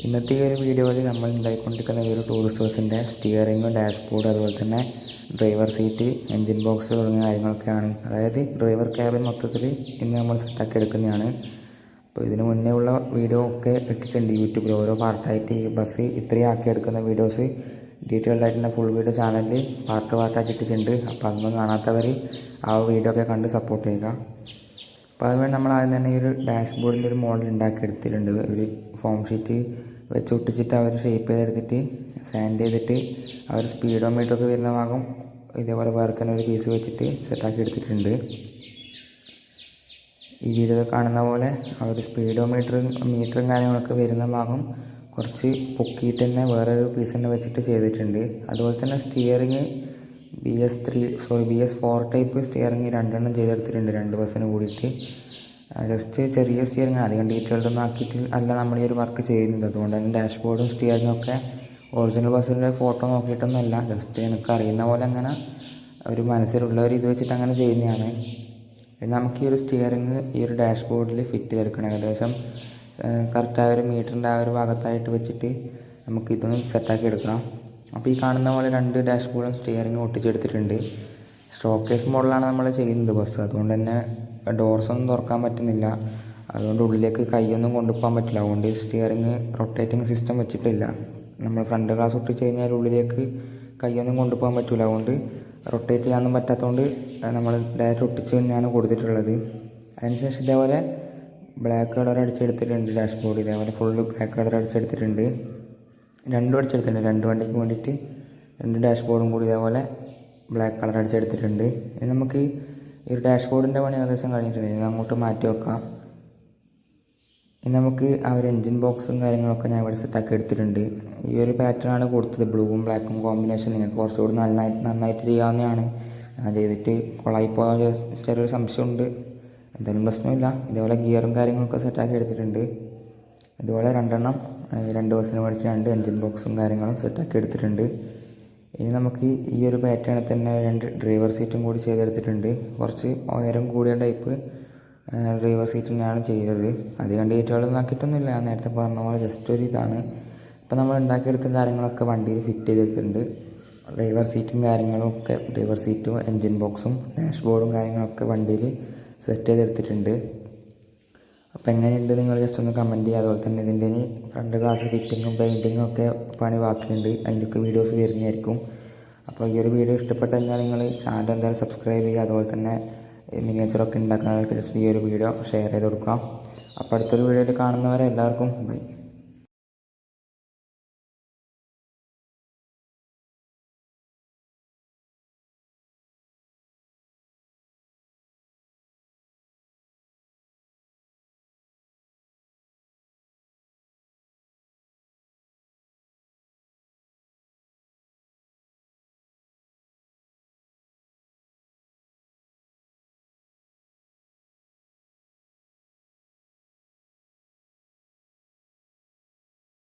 ഇന്നത്തെ ഈ ഒരു വീഡിയോയിൽ നമ്മൾ ഉണ്ടായിക്കൊണ്ടിരിക്കുന്ന ഈ ഒരു ടൂറിസ്റ്റ് ബസ്സിൻ്റെ സ്റ്റിയറിംഗ്, ഡാഷ്ബോർഡ്, അതുപോലെ തന്നെ ഡ്രൈവർ സീറ്റ്, എൻജിൻ ബോക്സ് തുടങ്ങിയ കാര്യങ്ങളൊക്കെയാണ്. അതായത് ഡ്രൈവർ ക്യാബിൻ മൊത്തത്തിൽ ഇന്ന് നമ്മൾ സെറ്റാക്കി എടുക്കുന്നതാണ്. അപ്പോൾ ഇതിന് മുന്നേ ഉള്ള വീഡിയോ ഒക്കെ ഇട്ടിട്ടുണ്ട് യൂട്യൂബിൽ. ഓരോ പാർട്ടായിട്ട് ഈ ബസ് ഇത്രയും ആക്കി എടുക്കുന്ന വീഡിയോസ് ഡീറ്റെയിൽഡ് ആയിട്ടുള്ള ഫുൾ വീഡിയോ ചാനലിൽ പാർട്ടാക്കി ഇട്ടിട്ടുണ്ട്. അപ്പോൾ അതൊന്നും കാണാത്തവർ ആ വീഡിയോ ഒക്കെ കണ്ട് സപ്പോർട്ട് ചെയ്യുക. അപ്പോൾ അതുകൊണ്ട് നമ്മൾ ആദ്യം തന്നെ ഈ ഒരു ഡാഷ്ബോർഡിൻ്റെ ഒരു മോഡൽ ഉണ്ടാക്കിയെടുത്തിട്ടുണ്ട്. ഒരു ഫോം ഷീറ്റ് വെച്ച് ഒട്ടിച്ചിട്ട് അവർ ഷേപ്പ് ചെയ്തെടുത്തിട്ട് സാൻഡ് ചെയ്തിട്ട് അവർ സ്പീഡോമീറ്ററൊക്കെ വരുന്ന ഭാഗം ഇതേപോലെ വേറെ തന്നെ ഒരു പീസ് വെച്ചിട്ട് സെറ്റാക്കി എടുത്തിട്ടുണ്ട്. ഈ വീഡിയോയിൽ കാണുന്ന പോലെ അവർ മീറ്ററും കാര്യങ്ങളൊക്കെ വരുന്ന ഭാഗം കുറച്ച് പൊക്കിയിട്ട് തന്നെ വേറൊരു പീസ് തന്നെ വെച്ചിട്ട് ചെയ്തിട്ടുണ്ട്. അതുപോലെ തന്നെ സ്റ്റിയറിങ് BS4 ടൈപ്പ് സ്റ്റിയറിങ് രണ്ടെണ്ണം ചെയ്തെടുത്തിട്ടുണ്ട്, രണ്ട് ബസ്സിന് കൂടിയിട്ട്. ജസ്റ്റ് ചെറിയ സ്റ്റിയറിങ്, അധികം ഡീറ്റെയിൽഡൊന്നും ആക്കിയിട്ട് അല്ല നമ്മൾ ഈ ഒരു വർക്ക് ചെയ്യുന്നത്. അതുകൊണ്ട് തന്നെ ഡാഷ്ബോർഡും സ്റ്റിയറിങ്ങും ഒക്കെ ഒറിജിനൽ ബസ്സിൻ്റെ ഫോട്ടോ നോക്കിയിട്ടൊന്നുമല്ല, ജസ്റ്റ് എനിക്ക് അറിയുന്ന പോലെ അങ്ങനെ ഒരു മനസ്സിലുള്ള ഒരു ഇത് വെച്ചിട്ട് അങ്ങനെ ചെയ്യുന്നതാണ്. പിന്നെ നമുക്ക് ഈ ഒരു സ്റ്റിയറിങ് ഈ ഒരു ഡാഷ്ബോർഡിൽ ഫിറ്റ് ചെയ്തെടുക്കണം. ഏകദേശം കറക്റ്റായ ഒരു മീറ്ററിൻ്റെ ആ ഒരു ഭാഗത്തായിട്ട് വെച്ചിട്ട് നമുക്ക് ഇതൊന്ന് സെറ്റാക്കി എടുക്കണം. അപ്പോൾ ഈ കാണുന്ന പോലെ രണ്ട് ഡാഷ്ബോർഡും സ്റ്റിയറിങ് ഒട്ടിച്ചെടുത്തിട്ടുണ്ട്. ഷോക്കേസ് മോഡലാണ് നമ്മൾ ചെയ്യുന്നത് ബസ്. അതുകൊണ്ട് തന്നെ ഡോർസൊന്നും തുറക്കാൻ പറ്റുന്നില്ല. അതുകൊണ്ട് ഉള്ളിലേക്ക് കൈയൊന്നും കൊണ്ടുപോകാൻ പറ്റില്ല. അതുകൊണ്ട് സ്റ്റിയറിങ് റൊട്ടേറ്റിംഗ് സിസ്റ്റം വെച്ചിട്ടില്ല. നമ്മൾ ഫ്രണ്ട് ഗ്ലാസ് ഒട്ടിച്ച് കഴിഞ്ഞാൽ ഉള്ളിലേക്ക് കൈയൊന്നും കൊണ്ടുപോകാൻ പറ്റില്ല. അതുകൊണ്ട് റൊട്ടേറ്റ് ചെയ്യാനൊന്നും പറ്റാത്തതുകൊണ്ട് നമ്മൾ ഡയറക്റ്റ് ഒട്ടിച്ച് തന്നെയാണ് കൊടുത്തിട്ടുള്ളത്. അതിനുശേഷം ഇതേപോലെ ബ്ലാക്ക് കളർ അടിച്ചെടുത്തിട്ടുണ്ട്. ഡാഷ്ബോർഡ് ഇതേപോലെ ഫുള്ള് ബ്ലാക്ക് കളർ അടിച്ചെടുത്തിട്ടുണ്ട്. രണ്ടും അടിച്ചെടുത്തിട്ടുണ്ട്. രണ്ട് വണ്ടിക്ക് വേണ്ടിയിട്ട് രണ്ട് ഡാഷ്ബോർഡും കൂടി ഇതേപോലെ ബ്ലാക്ക് കളർ അടിച്ചെടുത്തിട്ടുണ്ട്. ഇനി നമുക്ക് ഈ ഒരു ഡാഷ്ബോർഡിൻ്റെ പണി ഏകദേശം കഴിഞ്ഞിട്ടുണ്ട്. ഇനി അങ്ങോട്ട് മാറ്റി വെക്കാം. ഇനി നമുക്ക് ആ ഒരു എൻജിൻ ബോക്സും കാര്യങ്ങളൊക്കെ ഞാൻ ഇവിടെ സെറ്റാക്കി എടുത്തിട്ടുണ്ട്. ഈ ഒരു പാറ്റേണാണ് കൊടുത്തത്, ബ്ലൂവും ബ്ലാക്കും കോമ്പിനേഷൻ. നിങ്ങൾക്ക് കുറച്ചുകൂടി നന്നായിട്ട് ചെയ്യാവുന്നതാണ്. ഞാൻ ചെയ്തിട്ട് കൊളായിപ്പോയ ചെറിയൊരു സംശയമുണ്ട്, എന്തായാലും പ്രശ്നമില്ല. ഇതേപോലെ ഗിയറും കാര്യങ്ങളൊക്കെ സെറ്റാക്കി എടുത്തിട്ടുണ്ട്. ഇതുപോലെ രണ്ട് ബസ്സിന് മേടിച്ച് രണ്ട് എൻജിൻ ബോക്സും കാര്യങ്ങളും സെറ്റാക്കി എടുത്തിട്ടുണ്ട്. ഇനി നമുക്ക് ഈ ഒരു പാറ്റേണിൽ തന്നെ രണ്ട് ഡ്രൈവർ സീറ്റും കൂടി ചെയ്തെടുത്തിട്ടുണ്ട്. കുറച്ച് ഉയരം കൂടിയ ടൈപ്പ് ഡ്രൈവർ സീറ്റ് തന്നെയാണ് ചെയ്തത്. അധികം ഡീറ്റെയിലൊന്നും ആക്കിയിട്ടൊന്നുമില്ല, ഞാൻ നേരത്തെ പറഞ്ഞ പോലെ ജസ്റ്റ് ഒരു ഇതാണ്. അപ്പോൾ നമ്മൾ ഉണ്ടാക്കിയെടുത്ത കാര്യങ്ങളൊക്കെ വണ്ടിയിൽ ഫിറ്റ് ചെയ്തെടുത്തിട്ടുണ്ട്. ഡ്രൈവർ സീറ്റും എൻജിൻ ബോക്സും ഡാഷ്ബോർഡും കാര്യങ്ങളൊക്കെ വണ്ടിയിൽ സെറ്റ് ചെയ്തെടുത്തിട്ടുണ്ട്. അപ്പോൾ എങ്ങനെയുണ്ട് നിങ്ങൾ ജസ്റ്റ് ഒന്ന് കമൻറ്റ് ചെയ്യുക. അതുപോലെ തന്നെ ഇതിൻ്റെ ഇനി ഫ്രണ്ട് ഗ്ലാസ് ഫിറ്റിങ്ങും പെയിൻറ്റിങ്ങും ഒക്കെ പണി ബാക്കിയുണ്ട്, അതിൻ്റെയൊക്കെ വീഡിയോസ് വരുന്നതായിരിക്കും. അപ്പോൾ ഈ ഒരു വീഡിയോ ഇഷ്ടപ്പെട്ട് കഴിഞ്ഞാൽ നിങ്ങൾ ചാനൽ എന്തായാലും സബ്സ്ക്രൈബ് ചെയ്യുക. അതുപോലെ തന്നെ മിനിയേച്ചറൊക്കെ ഉണ്ടാക്കുന്നവർക്ക് ജസ്റ്റ് ഈ ഒരു വീഡിയോ ഷെയർ ചെയ്ത് കൊടുക്കാം. അപ്പോൾ അടുത്തൊരു വീഡിയോയിൽ കാണുന്നവരെ എല്ലാവർക്കും ബൈ.